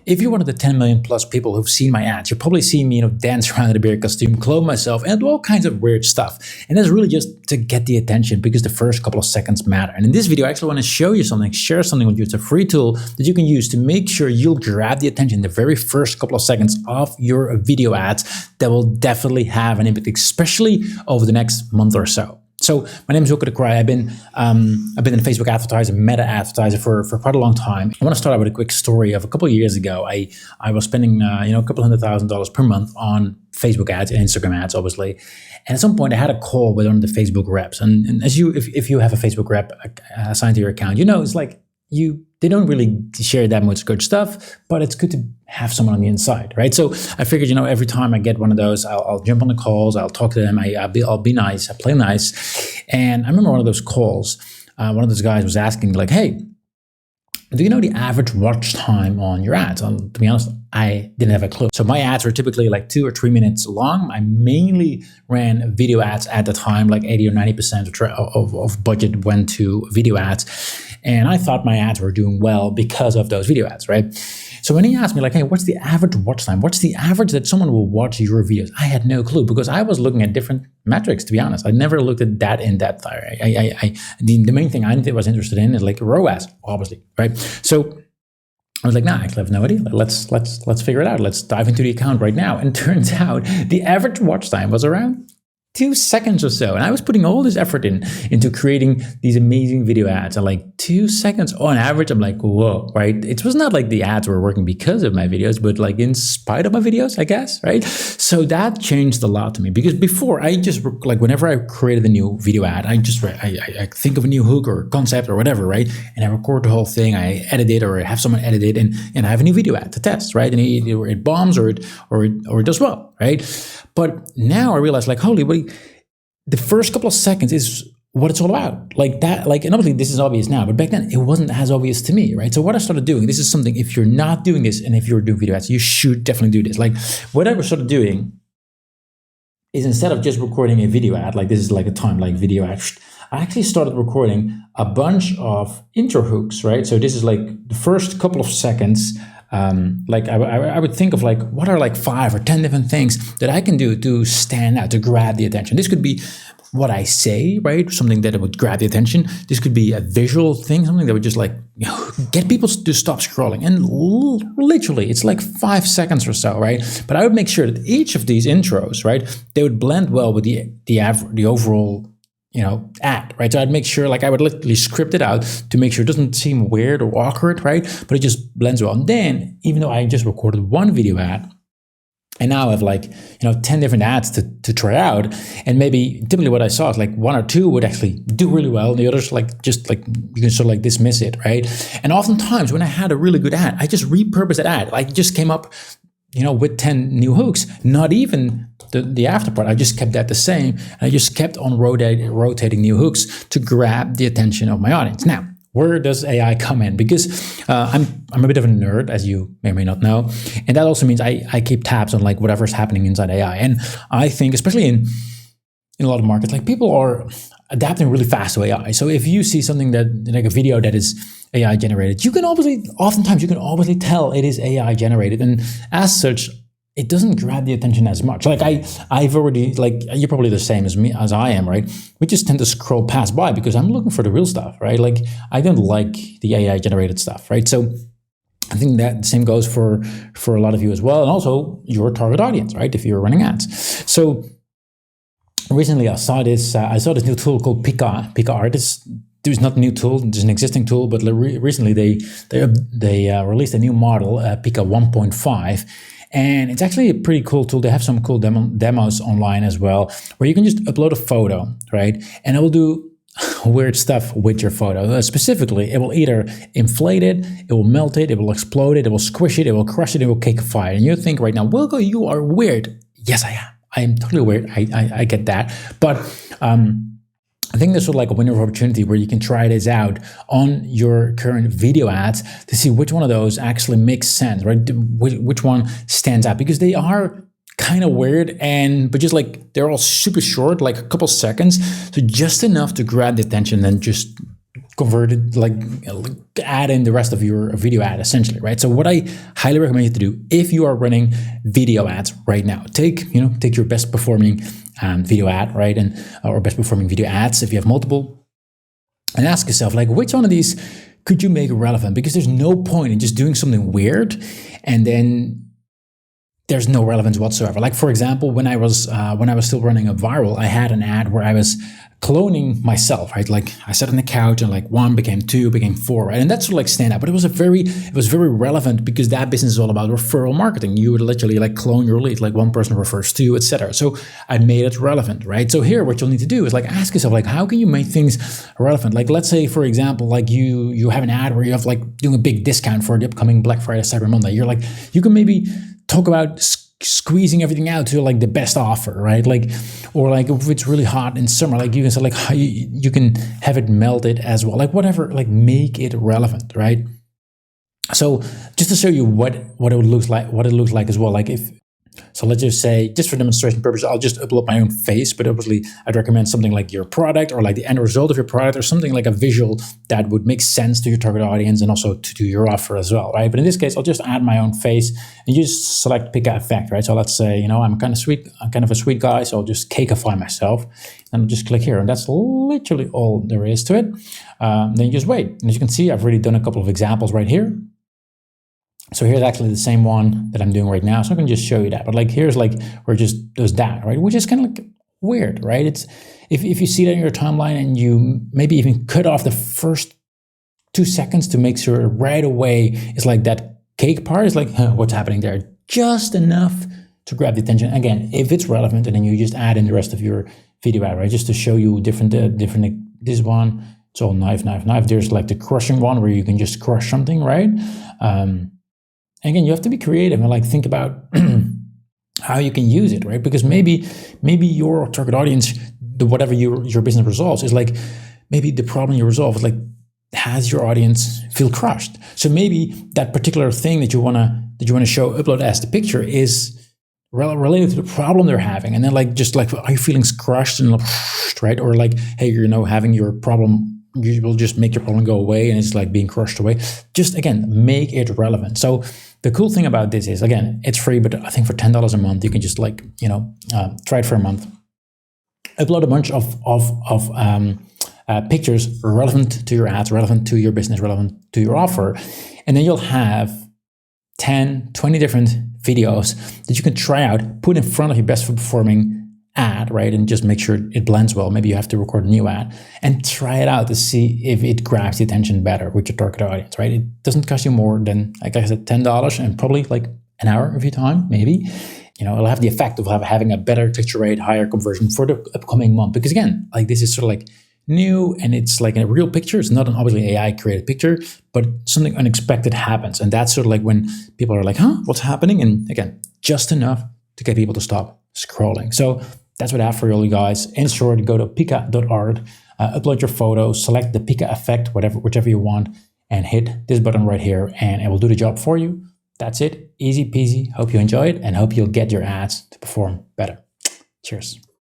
if you're one of the 10 million plus people who've seen my ads, you've probably seen me, dance around in a bear costume, clothe myself, and do all kinds of weird stuff. And that's really just to get the attention, because the first couple of seconds matter. And in this video, I actually want to show you something, share something with you. It's a free tool that you can use to make sure you'll grab the attention the very first couple of seconds of your video ads that will definitely have an impact, especially over the next month or so. So my name is Wilco the Kreij. I've been in Facebook advertising, meta advertiser for quite a long time. I want to start out with a quick story of a couple of years ago. I was spending a couple $100,000 per month on Facebook ads and Instagram ads, obviously. And at some point, I had a call with one of the Facebook reps. And as if you have a Facebook rep assigned to your account, it's like they don't really share that much good stuff, but it's good to have someone on the inside, right? So I figured, every time I get one of those, I'll jump on the calls, I'll talk to them, I'll be nice, I play nice. And I remember one of those calls, one of those guys was asking like, hey, do you know the average watch time on your ads? And to be honest, I didn't have a clue. So my ads were typically like 2 or 3 minutes long. I mainly ran video ads at the time, like 80 or 90% of budget went to video ads. And I thought my ads were doing well because of those video ads, right? So when he asked me like, hey, what's the average watch time? What's the average that someone will watch your videos? I had no clue, because I was looking at different metrics, to be honest. I never looked at that in depth. The main thing I was interested in is like ROAS, obviously, right? So I was like, nah, I actually have no idea. Let's figure it out. Let's dive into the account right now. And turns out the average watch time was around 2 seconds or so. And I was putting all this effort into creating these amazing video ads. And like 2 seconds on average, I'm like, whoa, right? It was not like the ads were working because of my videos, but like in spite of my videos, I guess, right? So that changed a lot to me, because before I just like, whenever I created a new video ad, I think of a new hook or concept or whatever, right? And I record the whole thing, I edit it, or I have someone edit it, and I have a new video ad to test, right? And it bombs or it does well, right? But now I realize like, holy, the first couple of seconds is what it's all about. Like that, and obviously this is obvious now, but back then it wasn't as obvious to me, right? So what I started doing, this is something, if you're not doing this, and if you're doing video ads, you should definitely do this. Like what I started doing is, instead of just recording a video ad, like this is like a time like video ad, I actually started recording a bunch of intro hooks, right? So this is like the first couple of seconds. Like I would think of like, what are like 5 or 10 different things that I can do to stand out, to grab the attention. This could be what I say, right? Something that would grab the attention. This could be a visual thing, something that would just like get people to stop scrolling. And literally, it's like 5 seconds or so, right? But I would make sure that each of these intros, right, they would blend well with the overall ad, right? So I'd make sure, like I would literally script it out to make sure it doesn't seem weird or awkward, right? But it just blends well. And then, even though I just recorded one video ad, and now I have like, 10 different ads to try out, and maybe typically what I saw is like 1 or 2 would actually do really well, and the others you can sort of like dismiss it, right? And oftentimes when I had a really good ad, I just repurposed that ad. I just came up, with 10 new hooks, not even the after part. I just kept that the same. And I just kept on rotating new hooks to grab the attention of my audience. Now, where does AI come in? Because I'm a bit of a nerd, as you may or may not know. And that also means I keep tabs on like whatever's happening inside AI. And I think, especially in a lot of markets, like people are adapting really fast to AI. So if you see something that, like a video that is AI generated, oftentimes you can obviously tell it is AI generated. And as such, it doesn't grab the attention as much. Like I've already, like, you're probably the same as I am, right? We just tend to scroll past by because I'm looking for the real stuff, right? Like I don't like the AI generated stuff, right? So I think that the same goes for a lot of you as well. And also your target audience, right? If you're running ads. So recently I saw this new tool called Pika.art. There's not a new tool, there's an existing tool, but recently they released a new model, Pika 1.5. And it's actually a pretty cool tool. They have some cool demos online as well, where you can just upload a photo, right? And it will do weird stuff with your photo. Specifically, it will either inflate it, it will melt it, it will explode it, it will squish it, it will crush it, it will cakify it. And you think right now, Wilco, you are weird. Yes, I am. I am totally weird. I get that. But I think there's sort of like a window of opportunity where you can try this out on your current video ads to see which one of those actually makes sense, right? Which one stands out, because they are kind of weird, but just like they're all super short, like a couple seconds, so just enough to grab the attention and just converted, like add in the rest of your video ad essentially, right? So what I highly recommend you to do, if you are running video ads right now, take your best performing video ad, right? Or best performing video ads if you have multiple, and ask yourself, like, which one of these could you make relevant? Because there's no point in just doing something weird and then there's no relevance whatsoever. Like, for example, when I was still running a viral, I had an ad where I was cloning myself, right? Like I sat on the couch and like 1 became 2, became 4, right? And that's sort of like stand out. But it was very relevant because that business is all about referral marketing. You would literally like clone your lead, like one person refers to, etc. So I made it relevant, right? So here, what you'll need to do is like ask yourself, like, how can you make things relevant? Like, let's say, for example, like you have an ad where you have like doing a big discount for the upcoming Black Friday, Cyber Monday. You're like, you can maybe talk about squeezing everything out to like the best offer, right? Like, or like if it's really hot in summer, like you can say like you can have it melted as well, like whatever, like make it relevant, right? So just to show you what it looks like as well, like so let's just say, just for demonstration purposes, I'll just upload my own face, but obviously I'd recommend something like your product or like the end result of your product or something like a visual that would make sense to your target audience and also to your offer as well, right? But in this case, I'll just add my own face and you just select Pika effect, right? So let's say, I'm kind of a sweet guy, so I'll just cakeify myself and I'll just click here. And that's literally all there is to it. Then you just wait. And as you can see, I've already done a couple of examples right here. So here's actually the same one that I'm doing right now. So I can just show you that. But like here's like where it just does that, right? Which is kind of like weird, right? It's if you see that in your timeline and you maybe even cut off the first 2 seconds to make sure right away it's like that cake part is like, what's happening there? Just enough to grab the attention. Again, if it's relevant, and then you just add in the rest of your video ad, right? Just to show you different, this one, it's all knife. There's like the crushing one where you can just crush something, right? Again, you have to be creative and like think about how you can use it, right? Because maybe your target audience, whatever your business resolves, is like maybe the problem you resolve is like has your audience feel crushed. So maybe that particular thing that you wanna upload as the picture is related to the problem they're having, and then like just like, are you feeling crushed and right? Or like, hey, having your problem. You will just make your problem go away and it's like being crushed away. Just again, make it relevant. So the cool thing about this is, again, it's free, but I think for $10 a month, you can just like, try it for a month. Upload a bunch of pictures relevant to your ads, relevant to your business, relevant to your offer. And then you'll have 10, 20 different videos that you can try out, put in front of your best performing ad, right? And just make sure it blends well. Maybe you have to record a new ad and try it out to see if it grabs the attention better with your target audience, right? It doesn't cost you more than, like I said, $10 and probably like an hour of your time, maybe. It'll have the effect of having a better click-through rate, higher conversion for the upcoming month. Because again, like this is sort of like new and it's like a real picture. It's not an obviously AI created picture, but something unexpected happens. And that's sort of like when people are like, what's happening? And again, just enough to get people to stop scrolling. So that's what I have for all you guys. In short, go to Pika.art, upload your photo, select the Pika effect, whichever you want, and hit this button right here, and it will do the job for you. That's it. Easy peasy. Hope you enjoy it and hope you'll get your ads to perform better. Cheers.